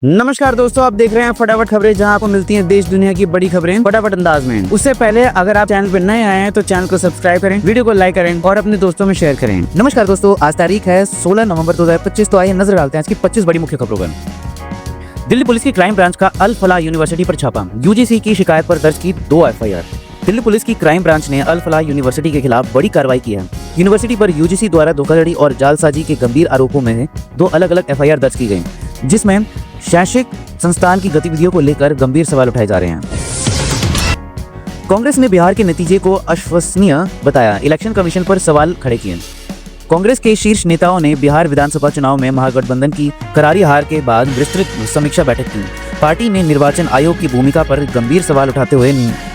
नमस्कार दोस्तों, आप देख रहे हैं फटाफट खबरें, जहां आपको मिलती हैं देश दुनिया की बड़ी खबरें फटाफट अंदाज में। उससे पहले अगर आप चैनल पर नए आए हैं तो चैनल को सब्सक्राइब करें, वीडियो को लाइक करें और अपने दोस्तों में शेयर करें। नमस्कार दोस्तों, आज तारीख है 16 नवंबर 2025। तो आइए नजर डालते हैं आज की 25 बड़ी मुख्य खबरों पर। दिल्ली पुलिस की क्राइम ब्रांच का अल फलाह यूनिवर्सिटी पर छापा, यूजीसी की शिकायत पर दर्ज की 2 एफआईआर। दिल्ली पुलिस की क्राइम ब्रांच ने अल फलाह यूनिवर्सिटी के खिलाफ बड़ी कार्रवाई की है। यूनिवर्सिटी पर यूजीसी द्वारा धोखाधड़ी और जालसाजी के गंभीर आरोपों में 2 अलग-अलग एफआईआर दर्ज की गई, जिसमें शैक्षिक संस्थान की गतिविधियों को लेकर गंभीर सवाल उठाए जा रहे हैं। कांग्रेस ने बिहार के नतीजे को अविश्वसनीय बताया, इलेक्शन कमीशन पर सवाल खड़े किए। कांग्रेस के शीर्ष नेताओं ने बिहार विधानसभा चुनाव में महागठबंधन की करारी हार के बाद विस्तृत समीक्षा बैठक की। पार्टी ने निर्वाचन आयोग की भूमिका पर गंभीर सवाल उठाते हुए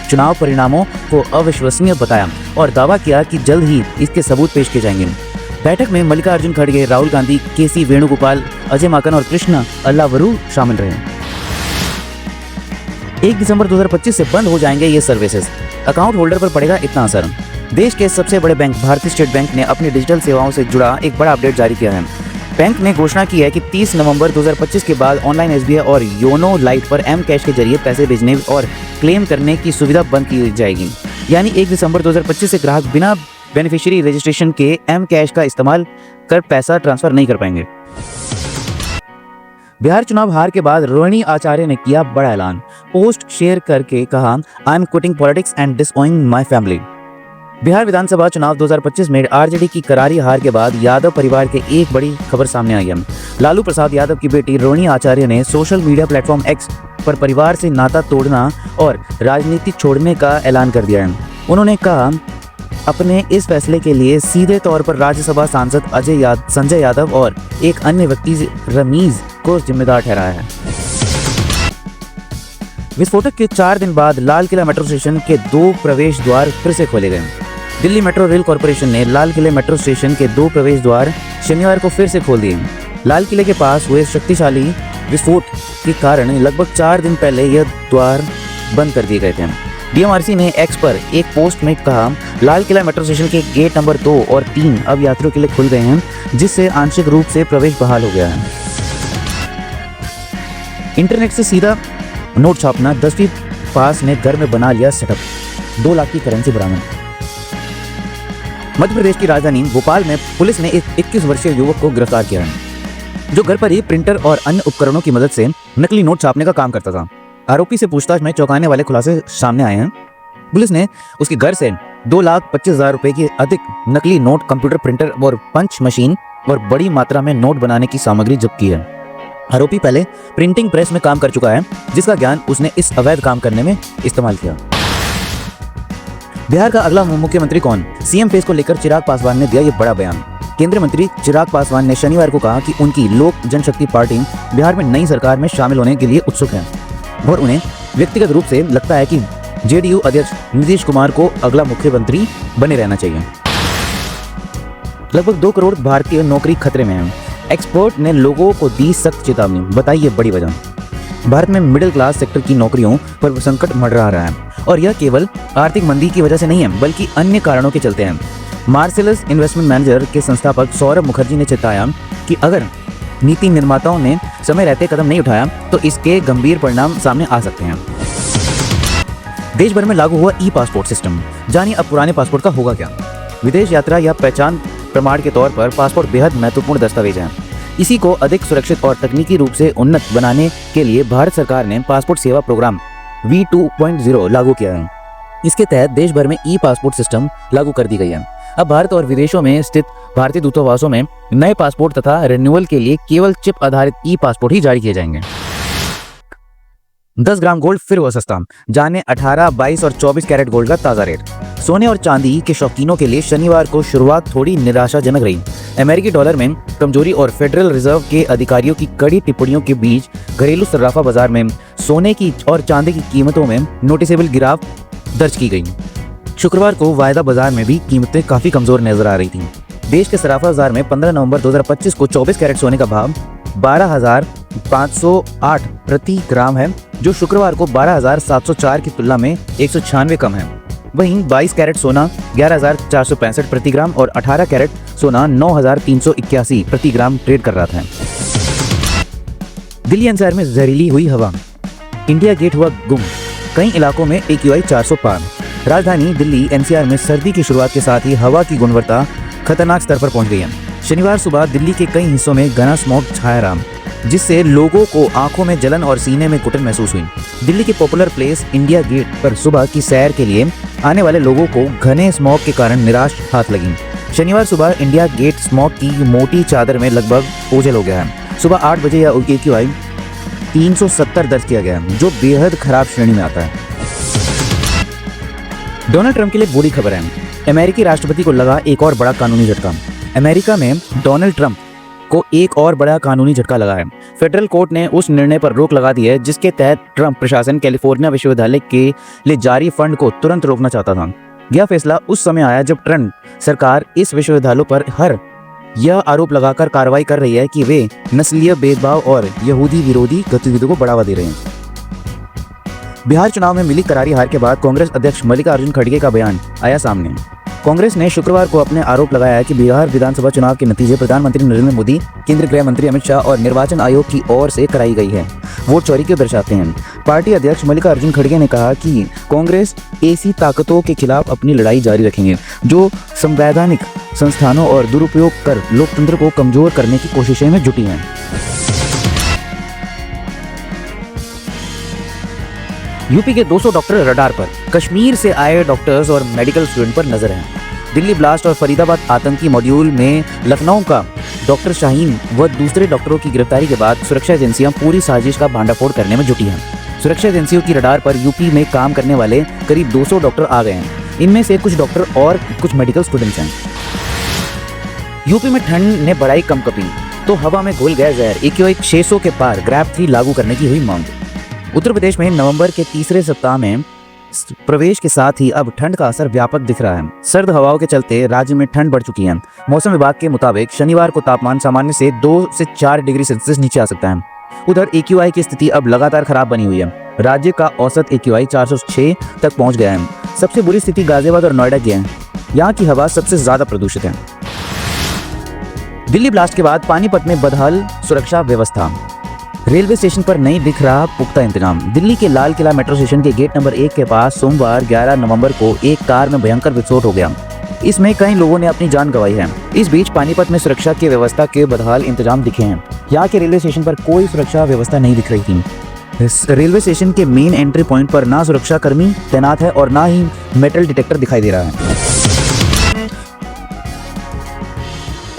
चुनाव परिणामों को अविश्वसनीय बताया और दावा किया कि जल्द ही इसके सबूत पेश किए जाएंगे। बैठक में मल्लिकार्जुन खड़गे, राहुल गांधी, केसी वेणुगोपाल, अजय माकन और कृष्ण अल्लावरू शामिल रहे। 1 दिसंबर 2025 से बंद हो जाएंगे ये सर्विसेज, अकाउंट होल्डर पर पड़ेगा इतना असर। देश के सबसे बड़े बैंक भारतीय स्टेट बैंक ने अपनी डिजिटल सेवाओं से जुड़ा एक बड़ा अपडेट जारी किया है। बैंक ने घोषणा की है कि 30 नवंबर 2025 के बाद ऑनलाइन एसबीआई और योनो लाइट पर एम कैश के जरिए पैसे भेजने और क्लेम करने की सुविधा बंद की जाएगी। यानी 1 दिसंबर 2025 से ग्राहक बिना बेनिफिशियरी रजिस्ट्रेशन के एम कैश का इस्तेमाल कर पैसा ट्रांसफर नहीं कर पाएंगे। बिहार चुनाव हार के बाद रोहिणी आचार्य ने किया बड़ा ऐलान, पोस्ट शेयर करके कहा, I am quitting politics and disowning my family. Bihar विधानसभा चुनाव 2025 में आरजेडी की करारी हार के बाद यादव परिवार के एक बड़ी खबर सामने आई है। लालू प्रसाद यादव की बेटी रोहिणी आचार्य ने सोशल मीडिया प्लेटफॉर्म एक्स पर परिवार से नाता तोड़ना और राजनीति छोड़ने का ऐलान कर दिया है। उन्होंने कहा, अपने इस फैसले के लिए सीधे तौर पर राज्यसभा सांसद संजय यादव और एक अन्य व्यक्ति रमीज को जिम्मेदार ठहराया है। विस्फोटक के 4 दिन बाद लाल किला मेट्रो स्टेशन के 2 प्रवेश द्वार फिर से खोले गए। दिल्ली मेट्रो रेल कॉर्पोरेशन ने लाल किले मेट्रो स्टेशन के 2 प्रवेश द्वार शनिवार को फिर से खोल दिए। लाल किले के पास हुए शक्तिशाली विस्फोट के कारण लगभग 4 दिन पहले यह द्वार बंद कर दिए गए थे। डीएमआरसी ने एक्स पर एक पोस्ट में कहा, लाल किला मेट्रो स्टेशन के गेट नंबर 2 और 3 अब यात्रियों के लिए खुल गए हैं, जिससे आंशिक रूप से प्रवेश बहाल हो गया है। इंटरनेट से सीधा नोट छापना, 10वीं पास ने घर में बना लिया सेटअप, 2 लाख की करेंसी बरामद। मध्य प्रदेश की राजधानी भोपाल में पुलिस ने एक 21 वर्षीय युवक को गिरफ्तार किया है, जो घर पर ही प्रिंटर और अन्य उपकरणों की मदद से नकली नोट छापने का काम करता था। आरोपी से पूछताछ में चौंकाने वाले खुलासे सामने आए हैं। पुलिस ने उसके घर से 2,25,000 रुपए की अधिक नकली नोट, कंप्यूटर, प्रिंटर और पंच मशीन और बड़ी मात्रा में नोट बनाने की सामग्री जब्त की है। आरोपी पहले प्रिंटिंग प्रेस में काम कर चुका है, जिसका ज्ञान उसने इस अवैध काम करने में इस्तेमाल किया। बिहार का अगला मुख्यमंत्री कौन? सीएम फेस को लेकर चिराग पासवान ने दिया ये बड़ा बयान। केंद्रीय मंत्री चिराग पासवान ने शनिवार को कहा कि उनकी लोक जनशक्ति पार्टी बिहार में नई सरकार में शामिल होने के लिए उत्सुक है और उन्हें व्यक्तिगत रूप से लगता है कि जेडीयू अध्यक्ष नीतीश कुमार को अगला मुख्यमंत्री बने रहना चाहिए। लगभग 2 करोड़ भारतीय नौकरी खतरे में है। एक्सपर्ट ने लोगों को दी सख्त चेतावनी, बताई ये बड़ी वजह। भारत में मिडिल क्लास सेक्टर की नौकरियों पर संकट मंडरा रहा है और यह केवल आर्थिक मंदी की वजह से नहीं है, बल्कि अन्य कारणों के चलते हैं। मार्सेलस इन्वेस्टमेंट मैनेजर के संस्थापक सौरभ मुखर्जी ने चेताया कि अगर नीति निर्माताओं ने समय रहते कदम नहीं उठाया तो इसके गंभीर परिणाम सामने आ सकते हैं। देश भर में लागू हुआ ई पासपोर्ट सिस्टम, जानिए अब पुराने पासपोर्ट का होगा क्या। विदेश यात्रा या पहचान प्रमाण के तौर पर पासपोर्ट बेहद महत्वपूर्ण दस्तावेज है। इसी को अधिक सुरक्षित और तकनीकी रूप से उन्नत बनाने के लिए भारत सरकार ने पासपोर्ट सेवा प्रोग्राम V2.0 लागू किया है। इसके तहत देश भर में ई पासपोर्ट सिस्टम लागू कर दी गई है। अब भारत और विदेशों में स्थित भारतीय दूतावासों में नए पासपोर्ट तथा रिन्यूअल के लिए केवल चिप आधारित ई पासपोर्ट ही जारी किए जाएंगे। 10 ग्राम गोल्ड फिर हुआ सस्ता, जाने 18, 22 और 24 कैरेट गोल्ड का ताजा रेट। सोने और चांदी के शौकीनों के लिए शनिवार को शुरुआत थोड़ी निराशाजनक रही। अमेरिकी डॉलर में कमजोरी और फेडरल रिजर्व के अधिकारियों की कड़ी टिप्पणियों के बीच घरेलू सर्राफा बाजार में सोने की और चांदी की कीमतों में नोटिसेबल गिरावट दर्ज की गई। शुक्रवार को वायदा बाजार में भी कीमतें काफी कमजोर नजर आ रही थीं। देश के सराफा बाजार में 15 नवंबर 2025 को 24 कैरेट सोने का भाव 12,508 प्रति ग्राम है, जो शुक्रवार को 12,704 की तुलना में 196 कम है। वहीं 22 कैरेट सोना 11,465 प्रति ग्राम और 18 कैरेट सोना 9,381 प्रति ग्राम ट्रेड कर रहा था। दिल्ली एनसीआर में जहरीली हुई हवा, इंडिया गेट हुआ गुम, कई इलाकों में AQI 400 पार। राजधानी दिल्ली एनसीआर में सर्दी की शुरुआत के साथ ही हवा की गुणवत्ता खतरनाक स्तर पर पहुंच गई है। शनिवार सुबह दिल्ली के कई हिस्सों में घना स्मॉग छाया रहा, जिससे लोगों को आंखों में जलन और सीने में घुटन महसूस हुई। दिल्ली के पॉपुलर प्लेस इंडिया गेट पर सुबह की सैर के लिए आने वाले लोगों को घने स्मॉग के कारण निराश हाथ लगी। शनिवार सुबह इंडिया गेट स्मॉग की मोटी चादर में लगभग ओझल हो गया है। सुबह 8 बजे यह AQI 370 दर्ज किया गया, जो बेहद खराब श्रेणी में आता है। डोनाल्ड ट्रंप के लिए बुरी खबर है, अमेरिकी राष्ट्रपति को लगा एक और बड़ा कानूनी झटका। अमेरिका में डोनाल्ड ट्रंप को एक और बड़ा कानूनी झटका लगा है। फेडरल कोर्ट ने उस निर्णय पर रोक लगा दी है जिसके तहत ट्रंप प्रशासन कैलिफोर्निया विश्वविद्यालय के लिए जारी फंड को तुरंत रोकना चाहता था। यह फैसला उस समय आया जब ट्रंप सरकार इस विश्वविद्यालयों पर यह आरोप लगाकर कार्रवाई कर रही है कि वे नस्लीय भेदभाव और यहूदी विरोधी गतिविधियों को बढ़ावा दे रहे हैं। बिहार चुनाव में मिली करारी हार के बाद कांग्रेस अध्यक्ष मल्लिकार्जुन खड़गे का बयान आया सामने। कांग्रेस ने शुक्रवार को अपने आरोप लगाया है कि बिहार विधानसभा चुनाव के नतीजे प्रधानमंत्री नरेंद्र मोदी, केंद्रीय गृह मंत्री अमित शाह और निर्वाचन आयोग की ओर से कराई गई है, वोट चोरी को दर्शाते हैं। पार्टी अध्यक्ष मल्लिकार्जुन खड़गे ने कहा कि कांग्रेस ऐसी ताकतों के खिलाफ अपनी लड़ाई जारी रखेंगे जो संवैधानिक संस्थानों और दुरुपयोग कर लोकतंत्र को कमजोर करने की कोशिशें में जुटी हैं। यूपी के 200 डॉक्टर रडार पर, कश्मीर से आए डॉक्टर्स और मेडिकल स्टूडेंट पर नजर है। दिल्ली ब्लास्ट और फरीदाबाद आतंकी मॉड्यूल में लखनऊ का डॉक्टर शाहीन व दूसरे डॉक्टरों की गिरफ्तारी के बाद सुरक्षा एजेंसियां पूरी साजिश का भांडाफोड़ करने में जुटी हैं। सुरक्षा एजेंसियों की रडार पर यूपी में काम करने वाले करीब 200 डॉक्टर आ गए हैं। इनमें से कुछ डॉक्टर और कुछ मेडिकल स्टूडेंट्स हैं। यूपी में ठंड ने बढ़ाई कंपकपी, तो हवा में घुल गया जहर। AQI 600 के पार ग्रैब 3 लागू करने की हुई मांग। उत्तर प्रदेश में नवंबर के तीसरे सप्ताह में प्रवेश के साथ ही अब ठंड का असर व्यापक दिख रहा है। सर्द हवाओं के चलते राज्य में ठंड बढ़ चुकी है। मौसम विभाग के मुताबिक शनिवार को तापमान सामान्य से 2 से 4 डिग्री सेल्सियस नीचे आ सकता है। उधर AQI की स्थिति अब लगातार खराब बनी हुई है। राज्य का औसत AQI 406 तक पहुंच गया है। सबसे बुरी स्थिति गाजियाबाद और नोएडा की है। यहाँ की हवा सबसे ज्यादा प्रदूषित है। दिल्ली ब्लास्ट के बाद पानीपत में बदहाल सुरक्षा व्यवस्था, रेलवे स्टेशन पर नहीं दिख रहा पुख्ता इंतजाम। दिल्ली के लाल किला मेट्रो स्टेशन के गेट नंबर 1 के पास सोमवार 11 नवंबर को एक कार में भयंकर विस्फोट हो गया। इसमें कई लोगों ने अपनी जान गंवाई है। इस बीच पानीपत में सुरक्षा की व्यवस्था के बदहाल इंतजाम दिखे हैं। यहाँ के रेलवे स्टेशन पर कोई सुरक्षा व्यवस्था नहीं दिख रही थी। इस रेलवे स्टेशन के मेन एंट्री पॉइंट पर ना सुरक्षा कर्मी तैनात है और ना ही मेटल डिटेक्टर दिखाई दे रहा है।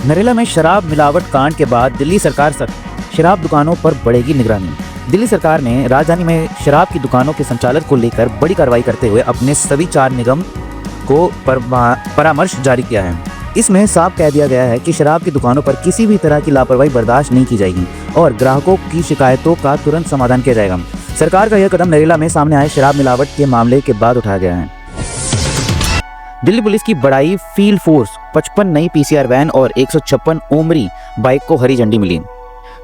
नरेला में शराब मिलावट कांड के बाद दिल्ली सरकार शराब दुकानों पर बढ़ेगी निगरानी। दिल्ली सरकार ने राजधानी में शराब की दुकानों के संचालन को लेकर बड़ी कार्रवाई करते हुए अपने सभी 4 निगम को परामर्श जारी किया है। इसमें साफ कह दिया गया है कि शराब की दुकानों पर किसी भी तरह की लापरवाही बर्दाश्त नहीं की जाएगी और ग्राहकों की शिकायतों का तुरंत समाधान किया जाएगा। सरकार का यह कदम नरेला में सामने आए शराब मिलावट के मामले के बाद उठाया गया है। दिल्ली पुलिस की बढ़ाई फील्ड फोर्स, 55 नई PCR वैन और 156 ओमरी बाइक को हरी झंडी मिली।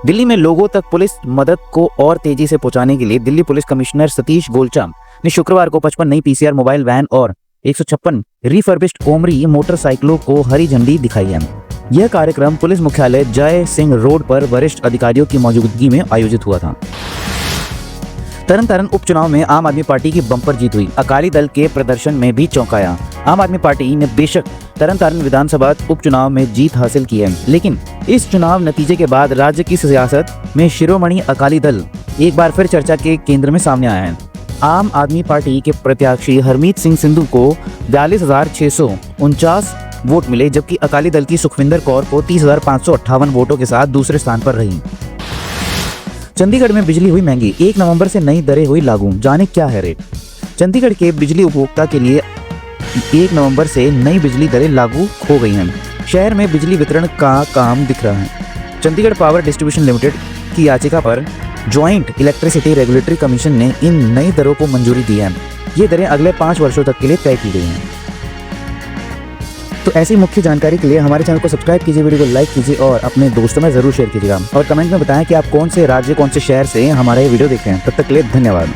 दिल्ली में लोगों तक पुलिस मदद को और तेजी से पहुंचाने के लिए दिल्ली पुलिस कमिश्नर सतीश गोलचा ने शुक्रवार को 55 नई PCR मोबाइल वैन और 156 रिफर्बिश्ड ओमरी मोटरसाइकिलों को हरी झंडी दिखाई है। यह कार्यक्रम पुलिस मुख्यालय जय सिंह रोड पर वरिष्ठ अधिकारियों की मौजूदगी में आयोजित हुआ था। तरन तारण उपचुनाव में आम आदमी पार्टी की बम्पर जीत हुई। अकाली दल के प्रदर्शन में भी चौंकाया। आम आदमी पार्टी ने बेशक तरन तारण विधानसभा उपचुनाव में जीत हासिल की है, लेकिन इस चुनाव नतीजे के बाद राज्य की सियासत में शिरोमणि अकाली दल एक बार फिर चर्चा के केंद्र में सामने आया है। आम आदमी पार्टी के प्रत्याशी हरमीत सिंह सिंधु को 42,649 वोट मिले, जबकि अकाली दल की सुखविंदर कौर को 30,558 वोटों के साथ दूसरे स्थान पर रही। चंडीगढ़ में बिजली हुई महंगी, 1 नवंबर से नई दरें हुई लागू। जाने क्या है रेट। चंडीगढ़ के बिजली उपभोक्ता के लिए 1 नवंबर से नई बिजली दरें लागू हो गई हैं। शहर में बिजली वितरण का काम दिख रहा है। चंडीगढ़ पावर डिस्ट्रीब्यूशन लिमिटेड की याचिका पर ज्वाइंट इलेक्ट्रिसिटी रेगुलेटरी कमीशन ने इन नई दरों को मंजूरी दी है। ये दरें अगले 5 वर्षों तक के लिए तय की गई हैं। तो ऐसी मुख्य जानकारी के लिए हमारे चैनल को सब्सक्राइब कीजिए, वीडियो को लाइक कीजिए और अपने दोस्तों में जरूर शेयर कीजिएगा और कमेंट में बताएं कि आप कौन से राज्य, कौन से शहर से हमारा ये वीडियो देख रहे हैं। तब तक के लिए धन्यवाद।